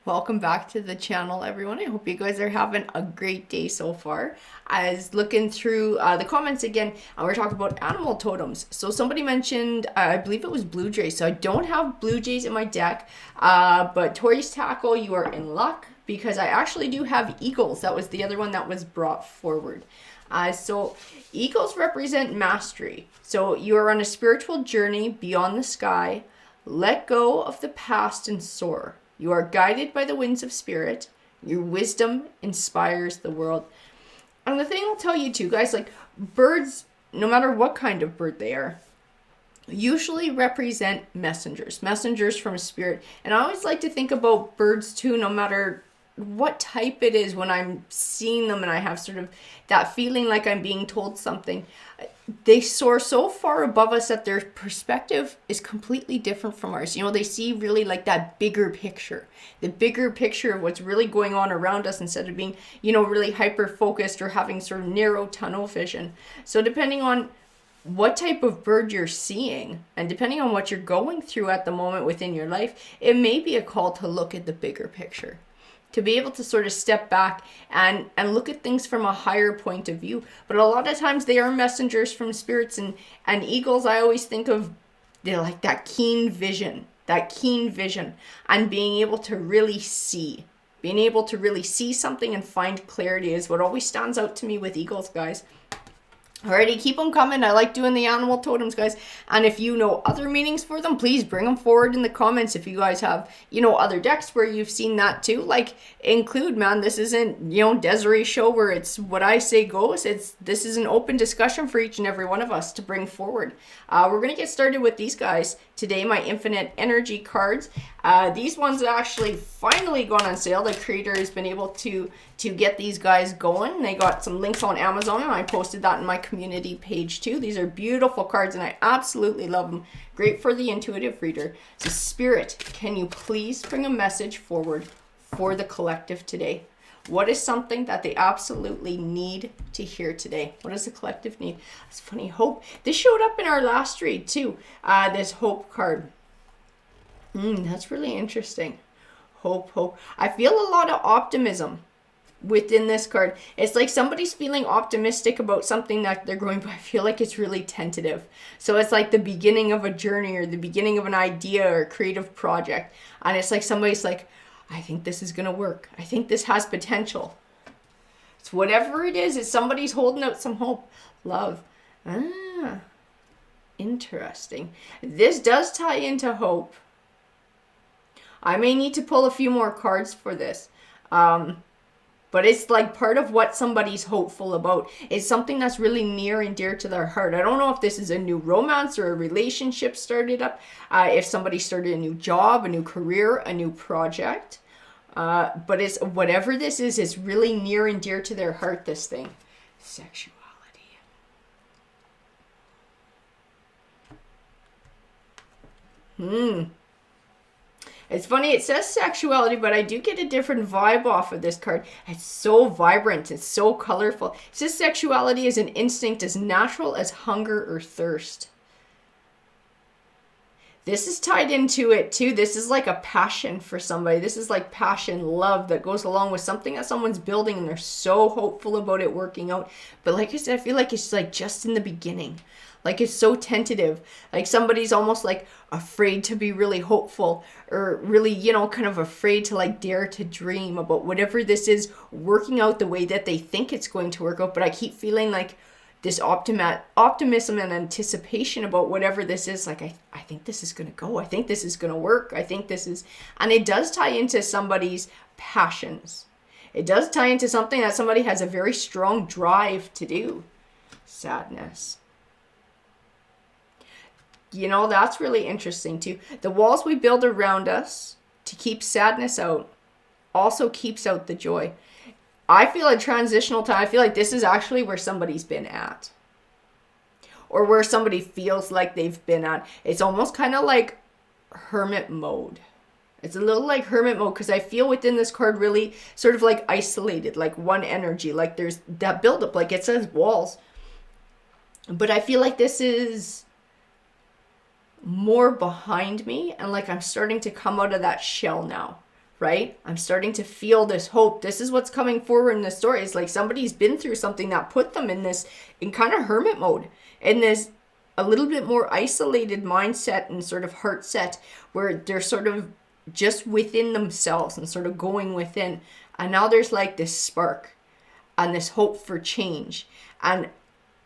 Welcome back to the channel, everyone. I hope you guys are having a great day so far. I was looking through the comments again, and we're talking about animal totems. So somebody mentioned, I believe it was blue jays. So I don't have blue jays in my deck, but Tori's Tackle, you are in luck because I actually do have eagles. That was the other one that was brought forward. So eagles represent mastery. So you are on a spiritual journey beyond the sky. Let go of the past and soar. You are guided by the winds of spirit. Your wisdom inspires the world. And the thing I'll tell you too, guys, like birds, no matter what kind of bird they are, usually represent messengers from spirit. And I always like to think about birds too, no matter what type it is, when I'm seeing them and I have sort of that feeling like I'm being told something. They soar so far above us that their perspective is completely different from ours. You know, they see really like that bigger picture, the bigger picture of what's really going on around us instead of being, you know, really hyper focused or having sort of narrow tunnel vision. So depending on what type of bird you're seeing and depending on what you're going through at the moment within your life, it may be a call to look at the bigger picture, to be able to sort of step back and look at things from a higher point of view. But a lot of times they are messengers from spirits, and eagles, I always think of, they're like that keen vision and being able to really see. Being able to really see something and find clarity is what always stands out to me with eagles, guys. Alrighty, keep them coming. I like doing the animal totems, guys. And if you know other meanings for them, please bring them forward in the comments. If you guys have, you know, other decks where you've seen that too, like include, man. This isn't, you know, Desiree's show where it's what I say goes. This is an open discussion for each and every one of us to bring forward. We're going to get started with these guys today, my infinite energy cards. These ones are actually finally gone on sale. The creator has been able to get these guys going. They got some links on Amazon, and I posted that in my community page too. These are beautiful cards, and I absolutely love them. Great for the intuitive reader. So Spirit, can you please bring a message forward for the collective today? What is something that they absolutely need to hear today? What does the collective need? It's funny, hope. This showed up in our last read too, this hope card. That's really interesting. Hope. I feel a lot of optimism within this card. It's like somebody's feeling optimistic about something that they're going, but I feel like it's really tentative. So it's like the beginning of a journey or the beginning of an idea or creative project. And it's like somebody's like, I think this is going to work. I think this has potential. It's whatever it is. It's somebody's holding out some hope. Love. Interesting. This does tie into hope. I may need to pull a few more cards for this. But it's like part of what somebody's hopeful about. It's something that's really near and dear to their heart. I don't know if this is a new romance or a relationship started up. If somebody started a new job, a new career, a new project. But it's whatever this is, it's really near and dear to their heart, this thing. Sexuality. It's funny, it says sexuality, but I do get a different vibe off of this card. It's so vibrant, it's so colorful. It says sexuality is an instinct as natural as hunger or thirst. This is tied into it too. This is like a passion for somebody. This is like passion, love that goes along with something that someone's building and they're so hopeful about it working out. But like I said, I feel like it's like just in the beginning. Like it's so tentative. Like somebody's almost like afraid to be really hopeful or really, you know, kind of afraid to like dare to dream about whatever this is working out the way that they think it's going to work out. But I keep feeling like this optimism and anticipation about whatever this is. Like, I think this is going to go. I think this is going to work. I think this is, and it does tie into somebody's passions. It does tie into something that somebody has a very strong drive to do. Sadness. You know, that's really interesting too. The walls we build around us to keep sadness out also keeps out the joy. I feel a transitional time. I feel like this is actually where somebody's been at. Or where somebody feels like they've been at. It's almost kind of like hermit mode. It's a little like hermit mode because I feel within this card really sort of like isolated, like one energy. Like there's that buildup, like it says walls. But I feel like this is more behind me and like I'm starting to come out of that shell now right? I'm starting to feel this hope. This is what's coming forward in the story. It's like somebody's been through something that put them in kind of hermit mode, in this a little bit more isolated mindset and sort of heart set, where they're sort of just within themselves and sort of going within. And now there's like this spark and this hope for change. And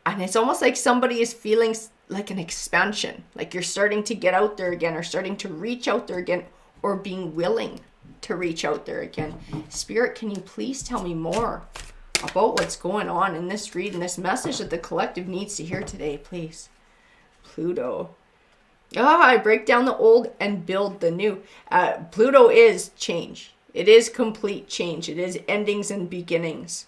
it's almost like somebody is feeling like an expansion, like you're starting to get out there again, or starting to reach out there again, or being willing to reach out there again. Spirit, can you please tell me more about what's going on in this read and this message that the collective needs to hear today, please? Pluto. I break down the old and build the new. Pluto is change. It is complete change. It is endings and beginnings.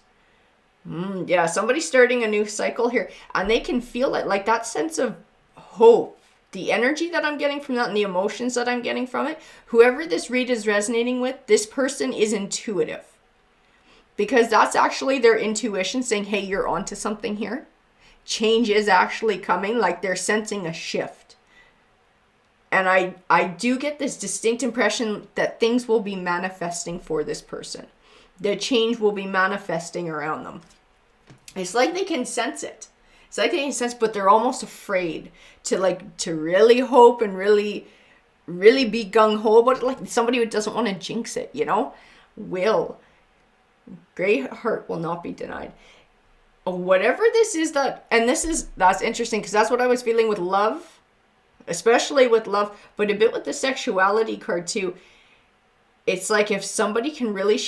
Yeah, somebody's starting a new cycle here, and they can feel it, like that sense of hope. The energy that I'm getting from that and the emotions that I'm getting from it, whoever this read is resonating with, this person is intuitive. Because that's actually their intuition saying, hey, you're onto something here. Change is actually coming, like they're sensing a shift. And I do get this distinct impression that things will be manifesting for this person. The change will be manifesting around them. It's like they can sense it. It's like they can sense, but they're almost afraid to really hope and really be gung-ho about it. Like somebody who doesn't want to jinx it, you know? Great heart will not be denied. Whatever this is that's interesting, because that's what I was feeling with love, especially with love, but a bit with the sexuality card too. It's like if somebody can really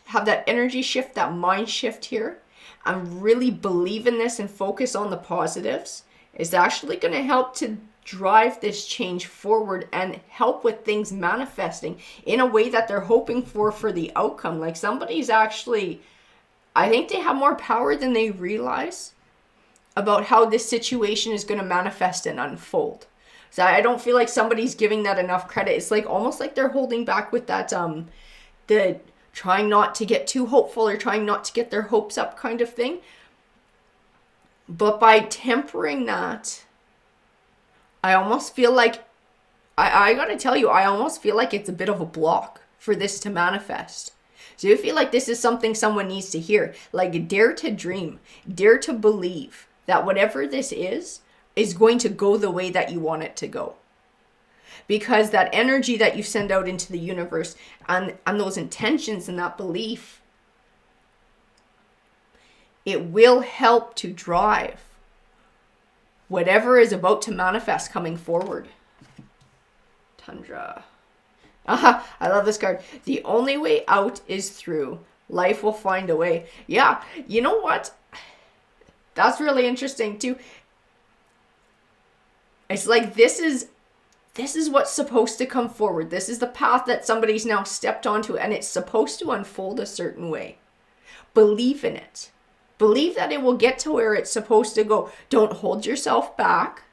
have that energy shift, that mind shift here, and really believe in this and focus on the positives, it's actually going to help to drive this change forward and help with things manifesting in a way that they're hoping for the outcome. Like somebody's actually, I think they have more power than they realize about how this situation is going to manifest and unfold. So I don't feel like somebody's giving that enough credit. It's like almost like they're holding back with that, the trying not to get too hopeful or trying not to get their hopes up kind of thing. But by tempering that, I almost feel like, I gotta tell you, I almost feel like it's a bit of a block for this to manifest. So you feel like this is something someone needs to hear. Like dare to dream, dare to believe that whatever this is going to go the way that you want it to go. Because that energy that you send out into the universe and those intentions and that belief, it will help to drive whatever is about to manifest coming forward. Tundra. I love this card. The only way out is through. Life will find a way. Yeah, you know what? That's really interesting too. It's like this is what's supposed to come forward. This is the path that somebody's now stepped onto, and it's supposed to unfold a certain way. Believe in it. Believe that it will get to where it's supposed to go. Don't hold yourself back.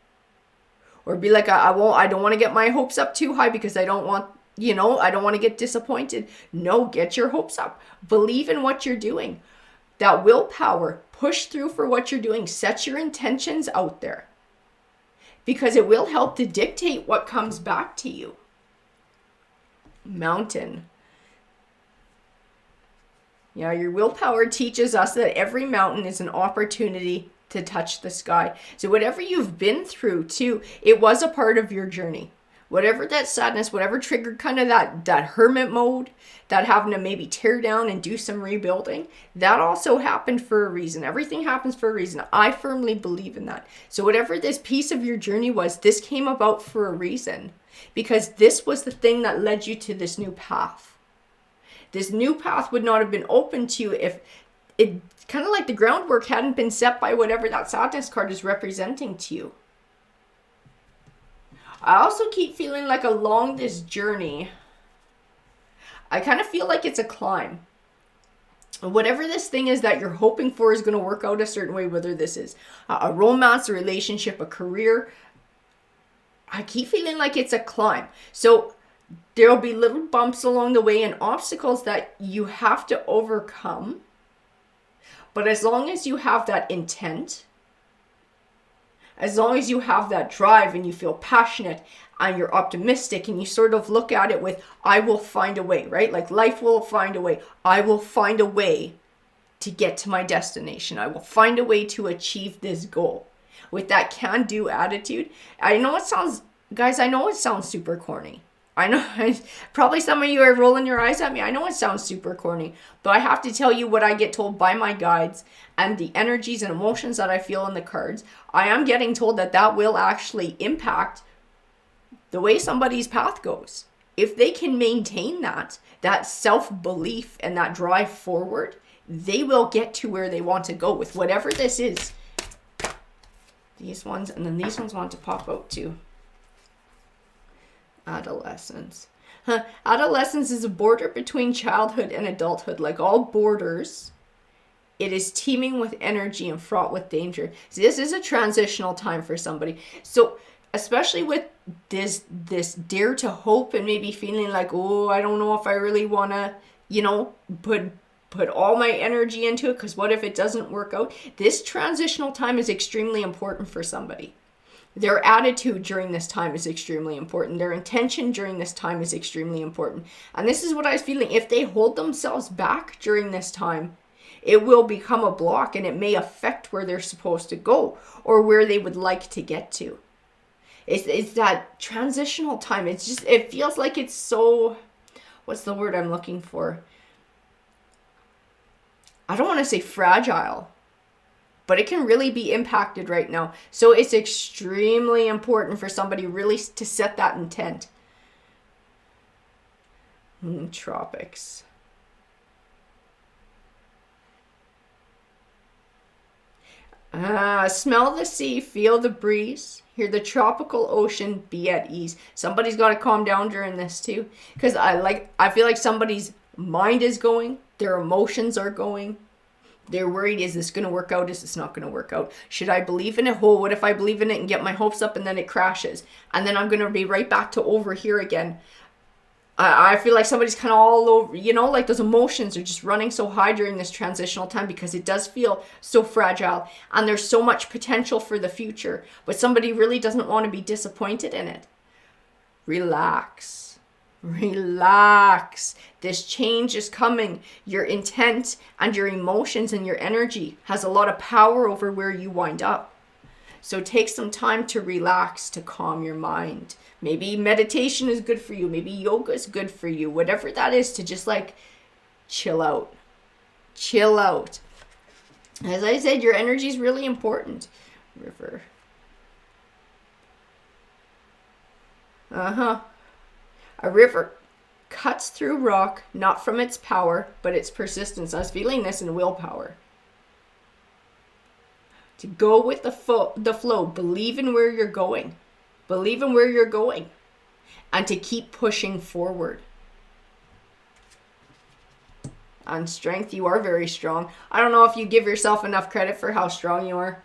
Or be like, I don't want to get my hopes up too high because I don't want to get disappointed. No, get your hopes up. Believe in what you're doing. That willpower, push through for what you're doing. Set your intentions out there. Because it will help to dictate what comes back to you. Mountain. Yeah, your willpower teaches us that every mountain is an opportunity to touch the sky. So whatever you've been through too, it was a part of your journey. Whatever that sadness, whatever triggered kind of that hermit mode, that having to maybe tear down and do some rebuilding, that also happened for a reason. Everything happens for a reason. I firmly believe in that. So whatever this piece of your journey was, this came about for a reason. Because this was the thing that led you to this new path. This new path would not have been open to you if it kind of like the groundwork hadn't been set by whatever that sadness card is representing to you. I also keep feeling like along this journey, I kind of feel like it's a climb. Whatever this thing is that you're hoping for is going to work out a certain way, whether this is a romance, a relationship, a career, I keep feeling like it's a climb. So there'll be little bumps along the way and obstacles that you have to overcome. But as long as you have that intent, As long as you have that drive and you feel passionate and you're optimistic and you sort of look at it with, I will find a way, right? Like life will find a way. I will find a way to get to my destination. I will find a way to achieve this goal. With that can-do attitude, I know it sounds super corny. I know probably some of you are rolling your eyes at me. I know it sounds super corny, but I have to tell you what I get told by my guides and the energies and emotions that I feel in the cards. I am getting told that will actually impact the way somebody's path goes. If they can maintain that self-belief and that drive forward, they will get to where they want to go with whatever this is. These ones, and then these ones want to pop out too. Adolescence. Adolescence is a border between childhood and adulthood. Like all borders, it is teeming with energy and fraught with danger. See, this is a transitional time for somebody. So especially with this dare to hope and maybe feeling like, oh, I don't know if I really want to, put all my energy into it, because what if it doesn't work out? This transitional time is extremely important for somebody. Their attitude during this time is extremely important. Their intention during this time is extremely important. And this is what I was feeling. If they hold themselves back during this time, it will become a block and it may affect where they're supposed to go or where they would like to get to. It's that transitional time. It feels like it's so, what's the word I'm looking for? I don't want to say fragile, but it can really be impacted right now. So it's extremely important for somebody really to set that intent. Tropics. Smell the sea, feel the breeze, hear the tropical ocean, be at ease. Somebody's got to calm down during this too, because I feel like somebody's mind is going, their emotions are going. They're worried, is this going to work out? Is this not going to work out? Should I believe in it? Oh, what if I believe in it and get my hopes up and then it crashes? And then I'm going to be right back to over here again. I feel like somebody's kind of all over, like those emotions are just running so high during this transitional time because it does feel so fragile and there's so much potential for the future, but somebody really doesn't want to be disappointed in it. Relax. This change is coming. Your intent and your emotions and your energy has a lot of power over where you wind up. So take some time to relax, to calm your mind. Maybe meditation is good for you. Maybe yoga is good for you. Whatever that is, to just chill out. Chill out. As I said, your energy is really important. River. A river cuts through rock, not from its power, but its persistence. I was feeling this in willpower. To go with the flow, believe in where you're going. Believe in where you're going. And to keep pushing forward. On strength, you are very strong. I don't know if you give yourself enough credit for how strong you are.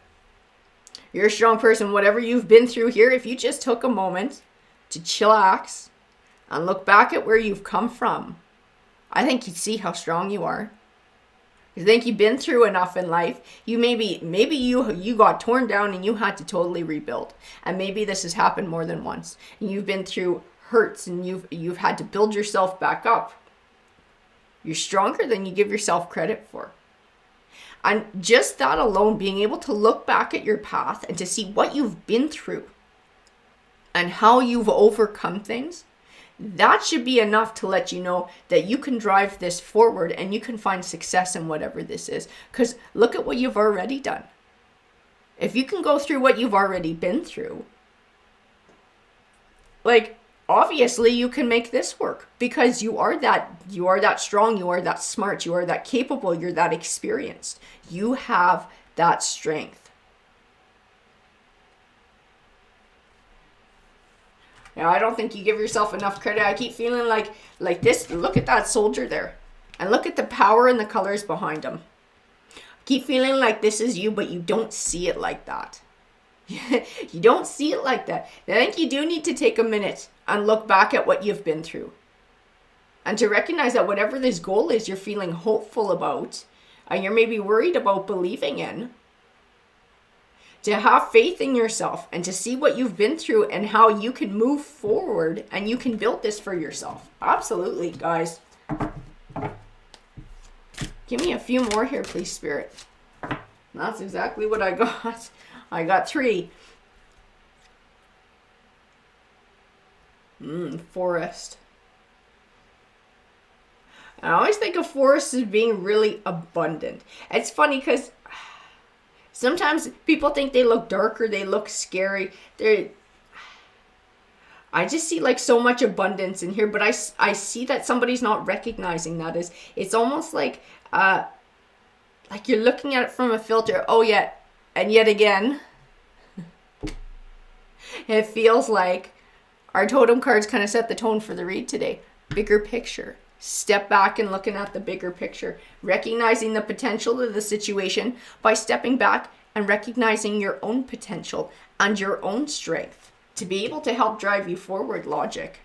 You're a strong person. Whatever you've been through here, if you just took a moment to chillax and look back at where you've come from, I think you'd see how strong you are. I think you've been through enough in life. You maybe you got torn down and you had to totally rebuild. And maybe this has happened more than once. And you've been through hurts and you've had to build yourself back up. You're stronger than you give yourself credit for. And just that alone, being able to look back at your path and to see what you've been through and how you've overcome things, that should be enough to let you know that you can drive this forward and you can find success in whatever this is. Because look at what you've already done. If you can go through what you've already been through, obviously you can make this work because you are that strong, you are that smart, you are that capable, you're that experienced. You have that strength. Now, I don't think you give yourself enough credit. I keep feeling like this. Look at that soldier there. And look at the power and the colors behind him. I keep feeling like this is you, but you don't see it like that. You don't see it like that. I think you do need to take a minute and look back at what you've been through. And to recognize that whatever this goal is you're feeling hopeful about, and you're maybe worried about believing in, to have faith in yourself and to see what you've been through and how you can move forward and you can build this for yourself. Absolutely, guys. Give me a few more here, please, Spirit. That's exactly what I got. I got 3. Forest. I always think of forests as being really abundant. It's funny because sometimes people think they look dark or they look scary. I just see like so much abundance in here, but I see that somebody's not recognizing that. It's almost like you're looking at it from a filter. Oh yeah, and yet again, it feels like our totem cards kind of set the tone for the read today. Bigger picture. Step back and looking at the bigger picture. Recognizing the potential of the situation by stepping back and recognizing your own potential and your own strength to be able to help drive you forward. Logic.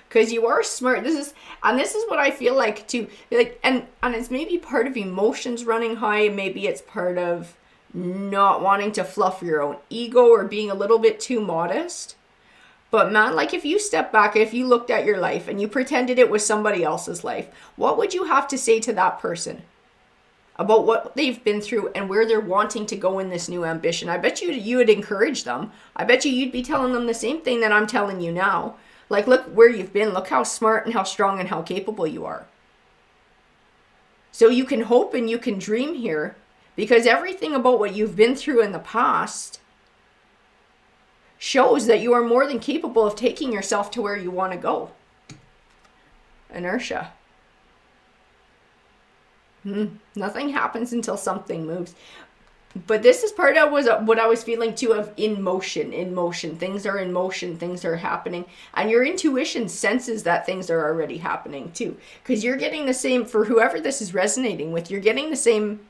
Because you are smart. This is what I feel like too. Like, and it's maybe part of emotions running high. Maybe it's part of not wanting to fluff your own ego or being a little bit too modest. But man, like if you step back, if you looked at your life and you pretended it was somebody else's life, what would you have to say to that person about what they've been through and where they're wanting to go in this new ambition? I bet you would encourage them. I bet you'd be telling them the same thing that I'm telling you now. Like, look where you've been. Look how smart and how strong and how capable you are. So you can hope and you can dream here, because everything about what you've been through in the past shows that you are more than capable of taking yourself to where you want to go. Inertia. Nothing happens until something moves. But this is part of what I was feeling too, of in motion. Things are in motion, things are happening. And your intuition senses that things are already happening too. Because you're getting the same, for whoever this is resonating with, you're getting the same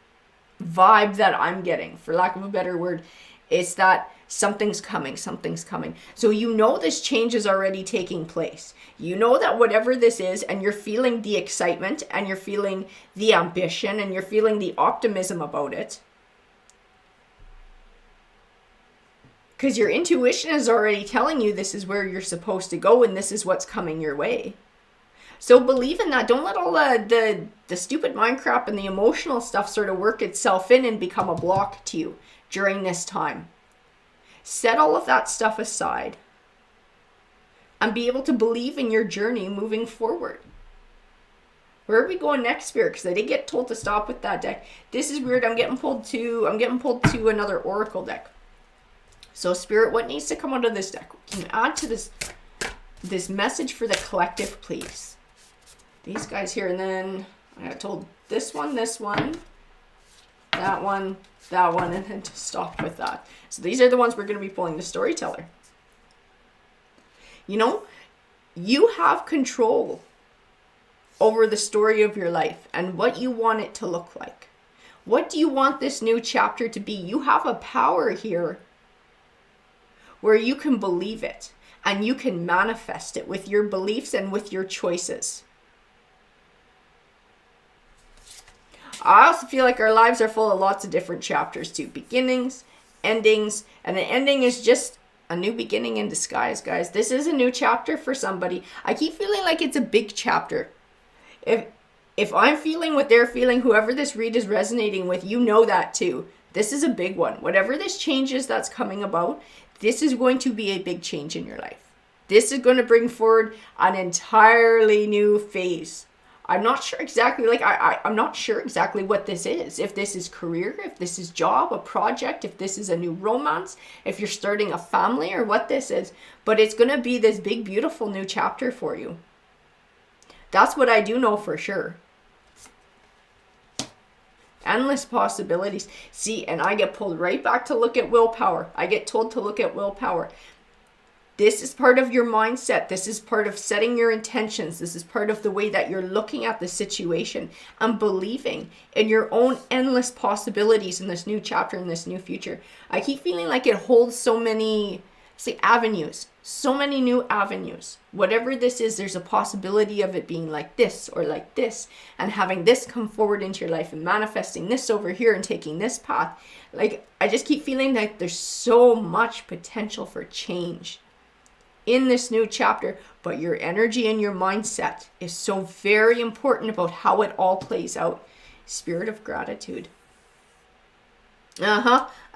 vibe that I'm getting, for lack of a better word. It's that something's coming. So you know this change is already taking place. You know that whatever this is, and you're feeling the excitement, and you're feeling the ambition, and you're feeling the optimism about it. Because your intuition is already telling you this is where you're supposed to go, and this is what's coming your way. So believe in that. Don't let all the stupid mind crap and the emotional stuff sort of work itself in and become a block to you during this time. Set all of that stuff aside and be able to believe in your journey moving forward. Where are we going next, Spirit? Because I did get told to stop with that deck. This is weird. I'm getting pulled to another Oracle deck. So Spirit, what needs to come out of this deck? Can you add to this message for the collective, please? These guys here, and then I got told this one, that one, and then to stop with that. So these are the ones we're going to be pulling. The storyteller. You know, you have control over the story of your life and what you want it to look like. What do you want this new chapter to be? You have a power here where you can believe it and you can manifest it with your beliefs and with your choices. I also feel like our lives are full of lots of different chapters too. Beginnings, endings, and an ending is just a new beginning in disguise, guys. This is a new chapter for somebody. I keep feeling like it's a big chapter. If I'm feeling what they're feeling, whoever this read is resonating with, you know that too. This is a big one. Whatever this change is that's coming about, this is going to be a big change in your life. This is going to bring forward an entirely new phase. I'm not sure exactly, I'm not sure exactly what this is. If this is career, if this is job, a project, if this is a new romance, if you're starting a family, or what this is. But it's going to be this big, beautiful new chapter for you. That's what I do know for sure. Endless possibilities. See, and I get pulled right back to look at willpower. I get told to look at willpower. This is part of your mindset. This is part of setting your intentions. This is part of the way that you're looking at the situation and believing in your own endless possibilities in this new chapter, in this new future. I keep feeling like it holds so many See, avenues, so many new avenues. Whatever this is, there's a possibility of it being like this or like this, and having this come forward into your life and manifesting this over here and taking this path. Like, I just keep feeling like there's so much potential for change in this new chapter, but your energy and your mindset is so very important about how it all plays out. Spirit of gratitude.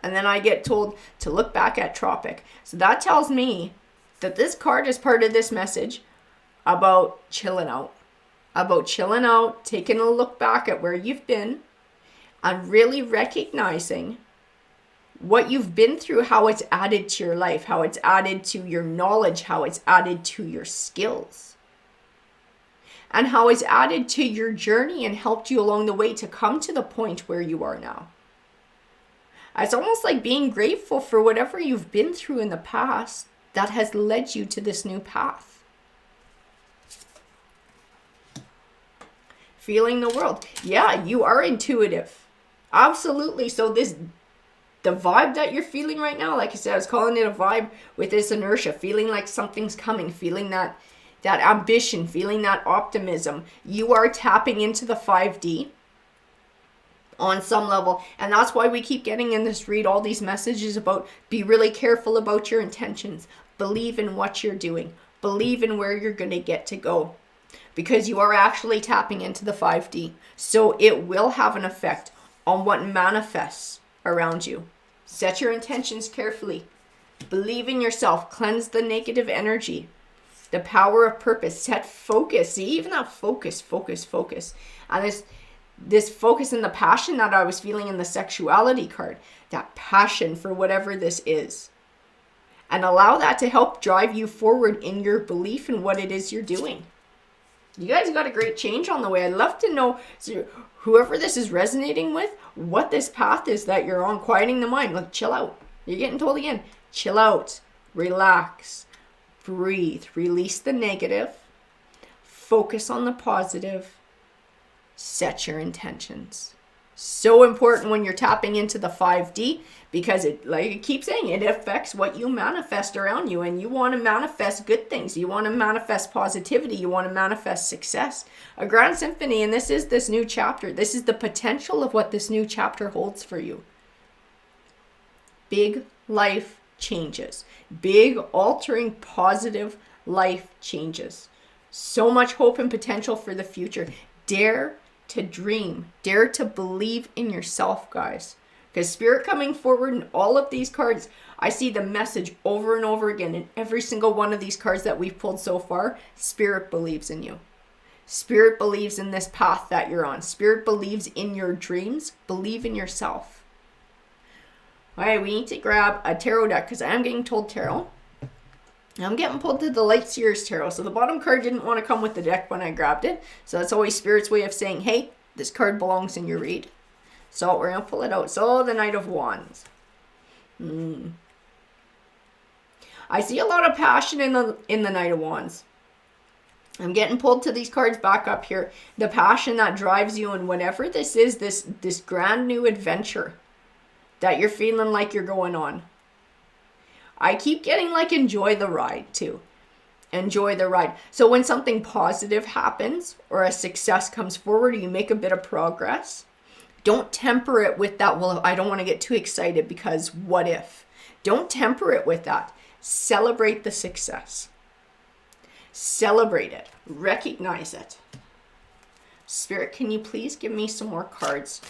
And then I get told to look back at Tropic. So that tells me that this card is part of this message about chilling out. About chilling out, taking a look back at where you've been, and really recognizing what you've been through, how it's added to your life, how it's added to your knowledge, how it's added to your skills, and how it's added to your journey and helped you along the way to come to the point where you are now. It's almost like being grateful for whatever you've been through in the past that has led you to this new path. Feeling the world. Yeah, you are intuitive. Absolutely. So the vibe that you're feeling right now, like I said, I was calling it a vibe with this inertia, feeling like something's coming, feeling that ambition, feeling that optimism. You are tapping into the 5D. On some level, and that's why we keep getting in this read all these messages about be really careful about your intentions, believe in what you're doing, believe in where you're going to get to go, because you are actually tapping into the 5D, so it will have an effect on what manifests around you. Set your intentions carefully, believe in yourself, cleanse the negative energy, the power of purpose, set focus. See, even that focus, and this focus and the passion that I was feeling in the sexuality card, that passion for whatever this is, and allow that to help drive you forward in your belief in what it is you're doing. You guys got a great change on the way. I'd love to know, so whoever this is resonating with, what this path is that you're on, quieting the mind. Like, chill out. You're getting told again, chill out, relax, breathe, release the negative, focus on the positive, set your intentions. So important when you're tapping into the 5D, because it, like I keep saying, it affects what you manifest around you, and you want to manifest good things. You want to manifest positivity. You want to manifest success. A grand symphony, and this is this new chapter. This is the potential of what this new chapter holds for you. Big life changes. Big, altering, positive life changes. So much hope and potential for the future. Dare to dream. Dare to believe in yourself, guys. Because Spirit coming forward in all of these cards, I see the message over and over again in every single one of these cards that we've pulled so far. Spirit believes in you. Spirit believes in this path that you're on. Spirit believes in your dreams. Believe in yourself. All right, we need to grab a tarot deck, because I am getting told tarot. I'm getting pulled to the Light Seers Tarot. So the bottom card didn't want to come with the deck when I grabbed it. So that's always Spirit's way of saying, hey, this card belongs in your read. So we're going to pull it out. So the Knight of Wands. I see a lot of passion in the Knight of Wands. I'm getting pulled to these cards back up here. The passion that drives you in whatever this is, this grand new adventure that you're feeling like you're going on. I keep getting like enjoy the ride too. Enjoy the ride. So when something positive happens or a success comes forward, or you make a bit of progress, don't temper it with that, well, I don't want to get too excited because what if? Don't temper it with that. Celebrate the success. Celebrate it. Recognize it. Spirit, can you please give me some more cards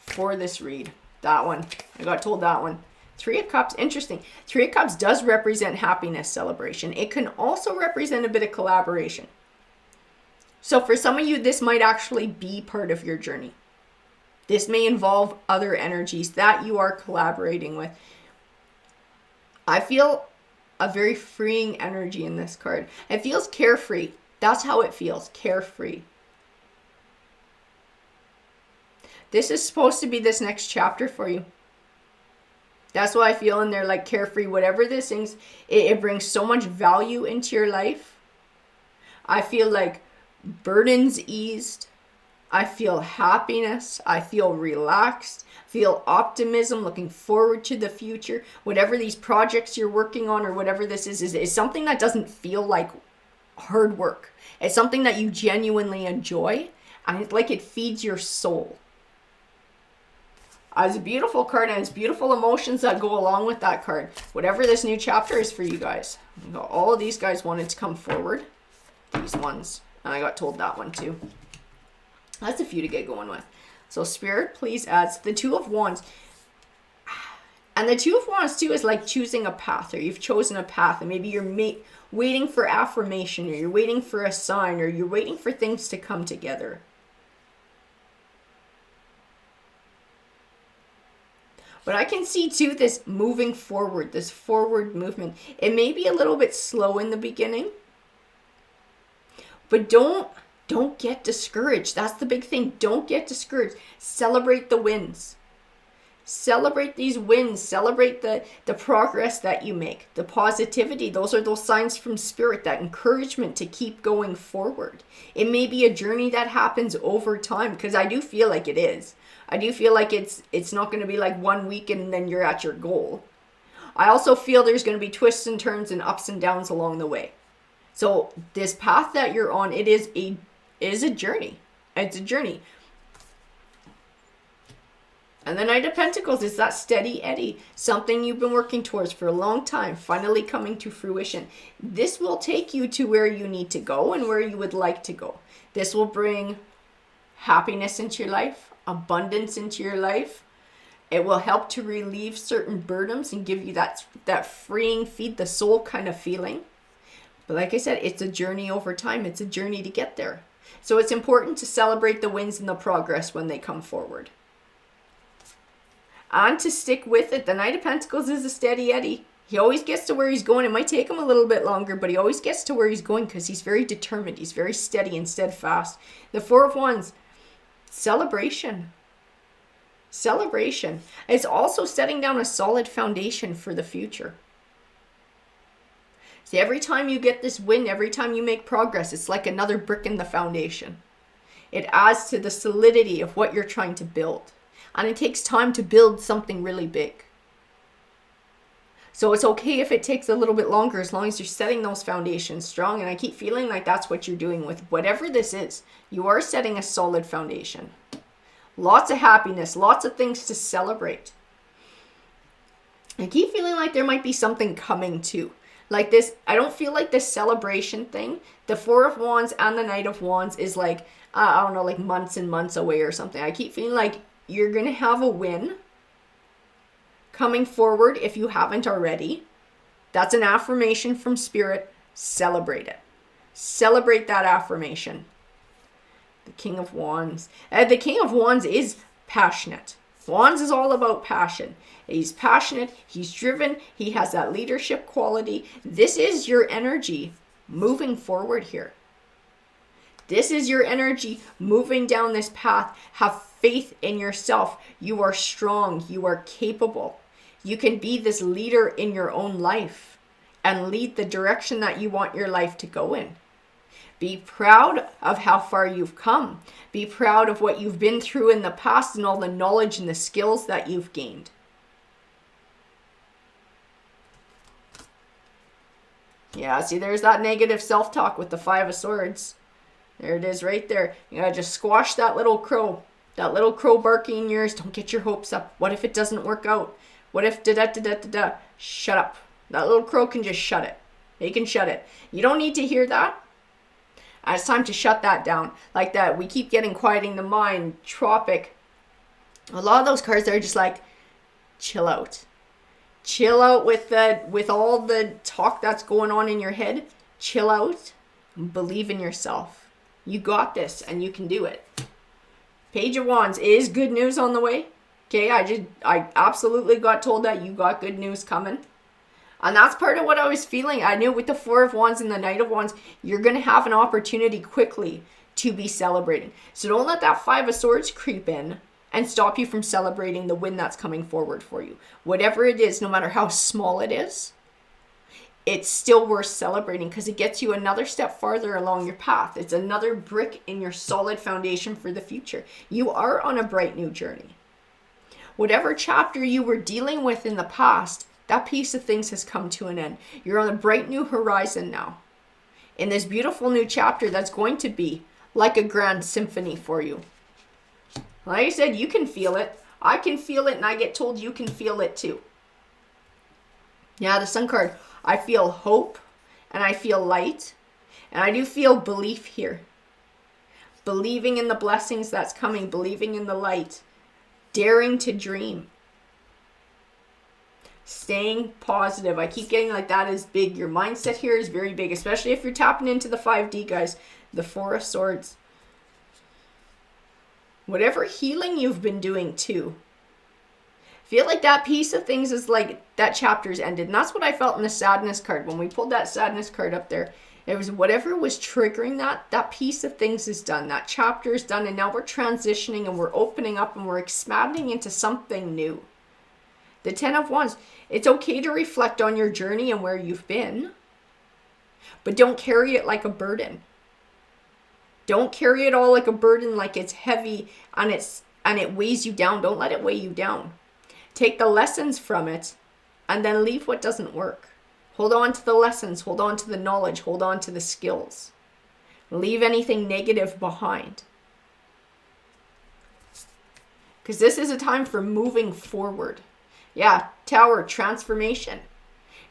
for this read? That one. I got told that one. Three of Cups, interesting. Three of Cups does represent happiness, celebration. It can also represent a bit of collaboration. So for some of you, this might actually be part of your journey. This may involve other energies that you are collaborating with. I feel a very freeing energy in this card. It feels carefree. That's how it feels, carefree. This is supposed to be this next chapter for you. That's what I feel in there, like carefree, whatever this is, it brings so much value into your life. I feel like burdens eased, I feel happiness. I feel relaxed. Feel optimism, looking forward to the future. Whatever these projects you're working on or whatever this is something that doesn't feel like hard work. It's something that you genuinely enjoy, and it's like it feeds your soul. It's a beautiful card, and it's beautiful emotions that go along with that card. Whatever this new chapter is for you guys. All of these guys wanted to come forward. These ones. And I got told that one too. That's a few to get going with. So Spirit, please add the Two of Wands. And the Two of Wands too is like choosing a path, or you've chosen a path, and maybe you're waiting for affirmation, or you're waiting for a sign, or you're waiting for things to come together. But I can see too this moving forward, this forward movement. It may be a little bit slow in the beginning, but don't get discouraged. That's the big thing. Don't get discouraged. Celebrate the wins. Celebrate these wins. Celebrate the progress that you make. The positivity. Those are those signs from Spirit, that encouragement to keep going forward. It may be a journey that happens over time, because I do feel like it is. I do feel like it's not going to be like 1 week and then you're at your goal. I also feel there's going to be twists and turns and ups and downs along the way. So this path that you're on, it is a journey. It's a journey. And the Knight of Pentacles is that steady eddy, something you've been working towards for a long time, finally coming to fruition. This will take you to where you need to go and where you would like to go. This will bring happiness into your life, abundance into your life. It will help to relieve certain burdens and give you that freeing, feed the soul kind of feeling. But like I said, it's a journey over time. It's a journey to get there. So it's important to celebrate the wins and the progress when they come forward. And to stick with it. The Knight of Pentacles is a steady eddy. He always gets to where he's going. It might take him a little bit longer, but he always gets to where he's going because he's very determined. He's very steady and steadfast. The Four of Wands, celebration. Celebration. It's also setting down a solid foundation for the future. See, every time you get this win, every time you make progress, it's like another brick in the foundation. It adds to the solidity of what you're trying to build. And it takes time to build something really big. So it's okay if it takes a little bit longer, as long as you're setting those foundations strong. And I keep feeling like that's what you're doing with whatever this is. You are setting a solid foundation. Lots of happiness, lots of things to celebrate. I keep feeling like there might be something coming too. Like this, I don't feel like this celebration thing. The Four of Wands and the Knight of Wands is like, I don't know, like months and months away or something. I keep feeling like you're going to have a win coming forward if you haven't already. That's an affirmation from Spirit. Celebrate it. Celebrate that affirmation. The King of Wands. The King of Wands is passionate. Wands is all about passion. He's passionate. He's driven. He has that leadership quality. This is your energy moving forward here. This is your energy moving down this path. Have faith in yourself. You are strong. You are capable. You can be this leader in your own life and lead the direction that you want your life to go in. Be proud of how far you've come. Be proud of what you've been through in the past and all the knowledge and the skills that you've gained. Yeah, see, there's that negative self-talk with the Five of Swords. There it is right there. You gotta just squash that little crow. That little crow barking in yours. Don't get your hopes up. What if it doesn't work out? What if da-da-da-da-da-da? Shut up. That little crow can just shut it. He can shut it. You don't need to hear that. It's time to shut that down. Like that, we keep getting quieting the mind, tropic. A lot of those cards are just like, chill out. Chill out with all the talk that's going on in your head. Chill out. Believe in yourself. You got this and you can do it. Page of Wands is good news on the way. Okay, I absolutely got told that you got good news coming. And that's part of what I was feeling. I knew with the Four of Wands and the Knight of Wands, you're going to have an opportunity quickly to be celebrating. So don't let that Five of Swords creep in and stop you from celebrating the win that's coming forward for you. Whatever it is, no matter how small it is, it's still worth celebrating because it gets you another step farther along your path. It's another brick in your solid foundation for the future. You are on a bright new journey. Whatever chapter you were dealing with in the past, that piece of things has come to an end. You're on a bright new horizon now. In this beautiful new chapter that's going to be like a grand symphony for you. Like I said, you can feel it. I can feel it, and I get told you can feel it too. Yeah, the Sun card. I feel hope, and I feel light, and I do feel belief here. Believing in the blessings that's coming, believing in the light, daring to dream, staying positive. I keep getting like that is big. Your mindset here is very big, especially if you're tapping into the 5D, guys. The Four of Swords. Whatever healing you've been doing too. Feel like that piece of things is like that chapter's ended. And that's what I felt in the sadness card. When we pulled that sadness card up there, it was whatever was triggering that piece of things is done. That chapter is done. And now we're transitioning and we're opening up and we're expanding into something new. The 10 of Wands. It's okay to reflect on your journey and where you've been. But don't carry it like a burden. Don't carry it all like a burden, like it's heavy and it weighs you down. Don't let it weigh you down. Take the lessons from it and then leave what doesn't work. Hold on to the lessons, hold on to the knowledge, hold on to the skills. Leave anything negative behind. Because this is a time for moving forward. Yeah, Tower, transformation.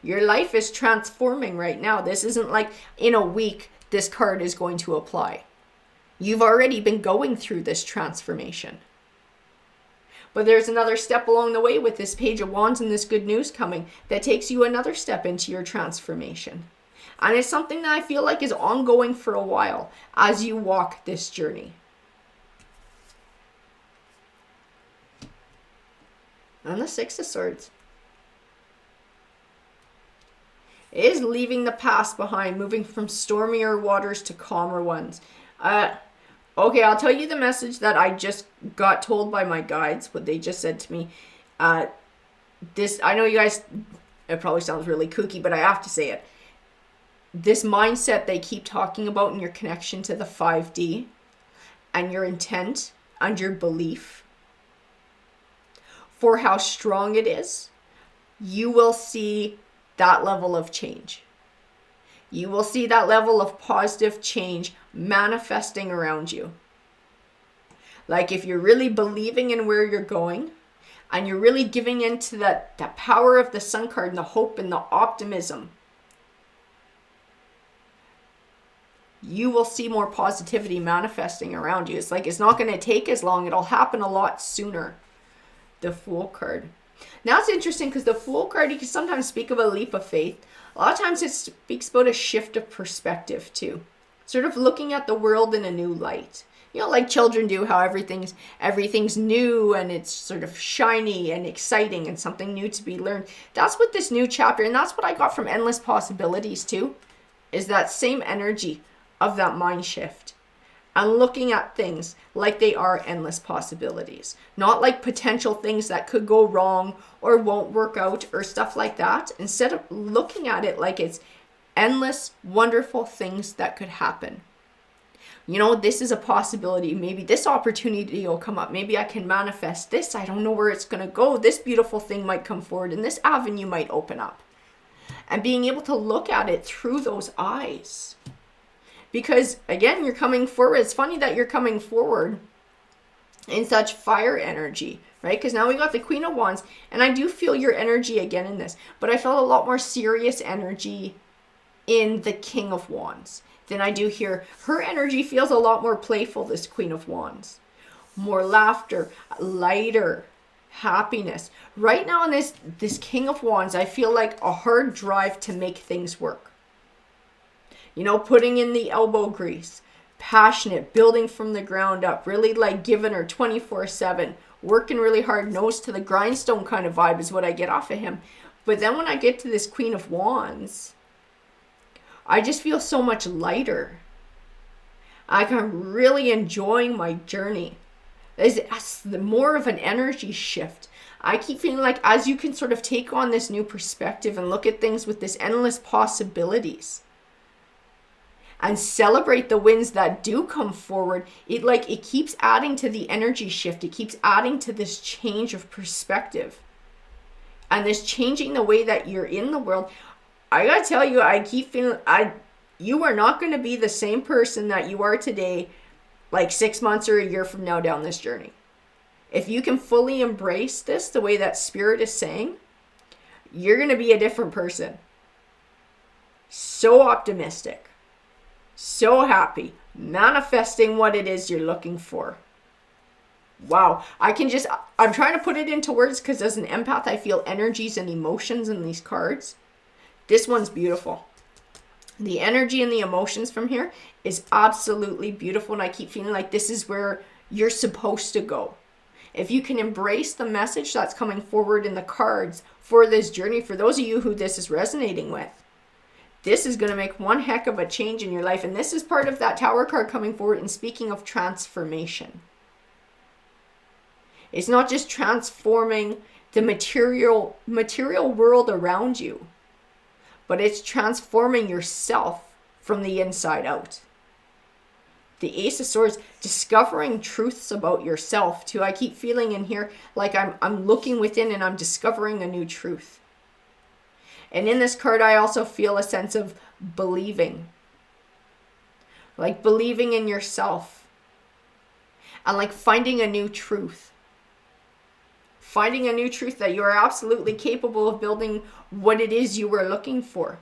Your life is transforming right now. This isn't like in a week this card is going to apply. You've already been going through this transformation. But there's another step along the way with this Page of Wands and this good news coming that takes you another step into your transformation. And it's something that I feel like is ongoing for a while as you walk this journey. And the Six of Swords. It is leaving the past behind, moving from stormier waters to calmer ones. Okay, I'll tell you the message that I just got told by my guides, what they just said to me. I know you guys, it probably sounds really kooky, but I have to say it. This mindset they keep talking about in your connection to the 5D and your intent and your belief for how strong it is, you will see that level of change. You will see that level of positive change manifesting around you. Like if you're really believing in where you're going and you're really giving into that power of the Sun card and the hope and the optimism, you will see more positivity manifesting around you. It's like it's not going to take as long. It'll happen a lot sooner. The Fool card. Now it's interesting because the Fool card, you can sometimes speak of a leap of faith. A lot of times it speaks about a shift of perspective too. Sort of looking at the world in a new light. You know, like children do, how everything's new and it's sort of shiny and exciting and something new to be learned. That's what this new chapter, and that's what I got from Endless Possibilities too, is that same energy of that mind shift. And looking at things like they are endless possibilities. Not like potential things that could go wrong or won't work out or stuff like that. Instead of looking at it like it's endless, wonderful things that could happen. You know, this is a possibility. Maybe this opportunity will come up. Maybe I can manifest this. I don't know where it's going to go. This beautiful thing might come forward and this avenue might open up. And being able to look at it through those eyes. Because, again, you're coming forward. It's funny that you're coming forward in such fire energy, right? Because now we got the Queen of Wands. And I do feel your energy again in this. But I felt a lot more serious energy in the King of Wands than I do here. Her energy feels a lot more playful, this Queen of Wands. More laughter, lighter, happiness. Right now in this King of Wands, I feel like a hard drive to make things work. You know, putting in the elbow grease, passionate, building from the ground up, really like giving her 24/7, working really hard, nose to the grindstone kind of vibe is what I get off of him. But then when I get to this Queen of Wands, I just feel so much lighter. I'm really enjoying my journey. There's more of an energy shift. I keep feeling like as you can sort of take on this new perspective and look at things with this endless possibilities and celebrate the wins that do come forward, it keeps adding to the energy shift. It keeps adding to this change of perspective and this changing the way that you're in the world. I gotta tell you, I keep feeling you are not going to be the same person that you are today, like 6 months or a year from now down this journey. If you can fully embrace this the way that Spirit is saying, you're going to be a different person. So optimistic, so happy, manifesting what it is you're looking for. Wow. I'm trying to put it into words because as an empath, I feel energies and emotions in these cards. This one's beautiful. The energy and the emotions from here is absolutely beautiful. And I keep feeling like this is where you're supposed to go. If you can embrace the message that's coming forward in the cards for this journey, for those of you who this is resonating with, this is going to make one heck of a change in your life. And this is part of that Tower card coming forward and speaking of transformation. It's not just transforming the material world around you, but it's transforming yourself from the inside out. The Ace of Swords, discovering truths about yourself too. I keep feeling in here like I'm looking within and I'm discovering a new truth. And in this card, I also feel a sense of believing. Like believing in yourself. And like finding a new truth. Finding a new truth that you are absolutely capable of building what it is you were looking for.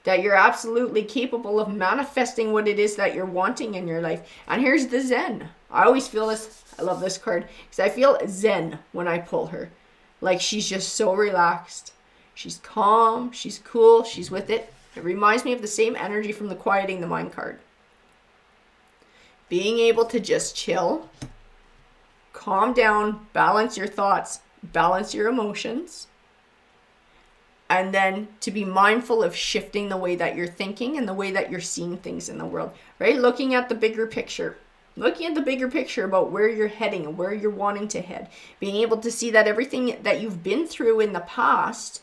That you're absolutely capable of manifesting what it is that you're wanting in your life. And here's the Zen. I always feel this. I love this card because I feel Zen when I pull her. Like she's just so relaxed. She's calm. She's cool. She's with it. It reminds me of the same energy from the Quieting the Mind card. Being able to just chill, calm down, balance your thoughts, balance your emotions. And then to be mindful of shifting the way that you're thinking and the way that you're seeing things in the world, right? Looking at the bigger picture. Looking at the bigger picture about where you're heading and where you're wanting to head. Being able to see that everything that you've been through in the past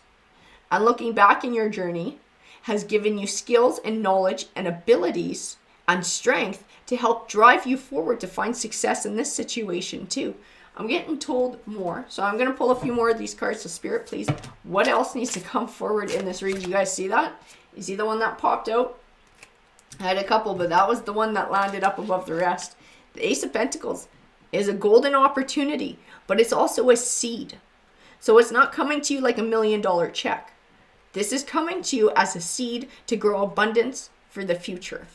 and looking back in your journey has given you skills and knowledge and abilities and strength to help drive you forward to find success in this situation too. I'm getting told more, so I'm going to pull a few more of these cards. So Spirit, please, what else needs to come forward in this read? You guys see that? You see the one that popped out? I had a couple, but that was the one that landed up above the rest. The Ace of Pentacles is a golden opportunity, but it's also a seed. So it's not coming to you like $1 million check. This is coming to you as a seed to grow abundance for the future.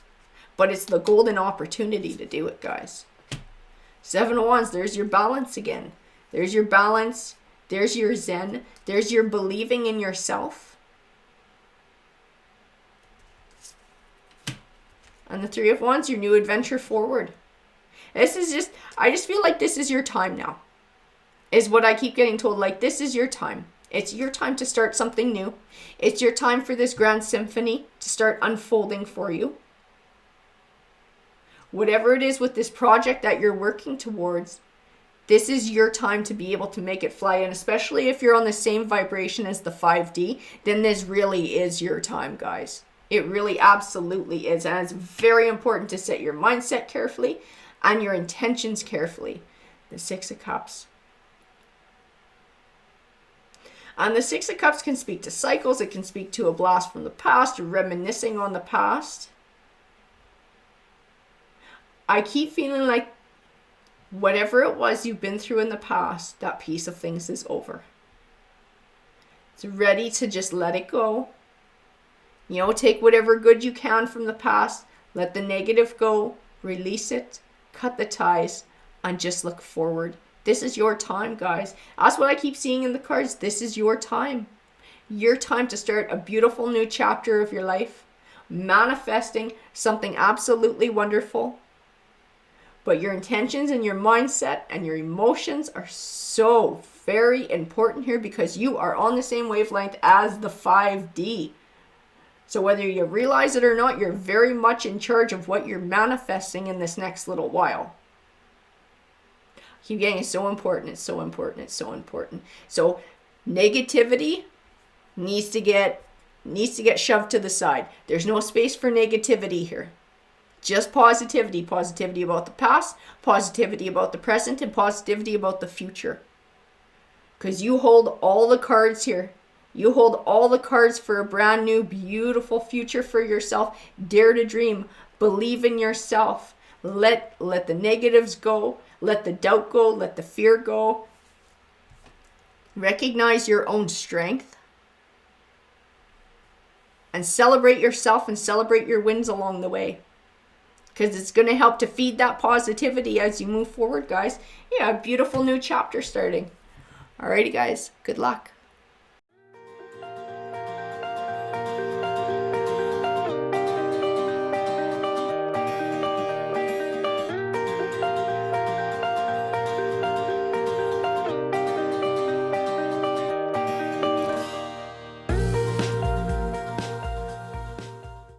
But it's the golden opportunity to do it, guys. Seven of Wands, there's your balance again. There's your balance. There's your Zen. There's your believing in yourself. And the Three of Wands, your new adventure forward. This is just, I just feel like this is your time now. Is what I keep getting told. Like, this is your time. It's your time to start something new. It's your time for this grand symphony to start unfolding for you. Whatever it is with this project that you're working towards, this is your time to be able to make it fly. And especially if you're on the same vibration as the 5D, then this really is your time, guys. It really absolutely is. And it's very important to set your mindset carefully and your intentions carefully. The Six of Cups. And the Six of Cups can speak to cycles. It can speak to a blast from the past or reminiscing on the past. I keep feeling like whatever it was you've been through in the past, that piece of things is over. It's ready to just let it go. You know, take whatever good you can from the past, let the negative go, release it, cut the ties, and just look forward. This is your time, guys. That's what I keep seeing in the cards. This is your time. Your time to start a beautiful new chapter of your life, manifesting something absolutely wonderful. But your intentions and your mindset and your emotions are so very important here because you are on the same wavelength as the 5D. So whether you realize it or not, you're very much in charge of what you're manifesting in this next little while. Keep getting, it's so important. It's so important. It's so important. So negativity needs to get shoved to the side. There's no space for negativity here. Just positivity. Positivity about the past, positivity about the present, and positivity about the future. Because you hold all the cards here. You hold all the cards for a brand new, beautiful future for yourself. Dare to dream. Believe in yourself. Let the negatives go. Let the doubt go. Let the fear go. Recognize your own strength. And celebrate yourself and celebrate your wins along the way. Because it's going to help to feed that positivity as you move forward, guys. Yeah, a beautiful new chapter starting. Alrighty, guys. Good luck.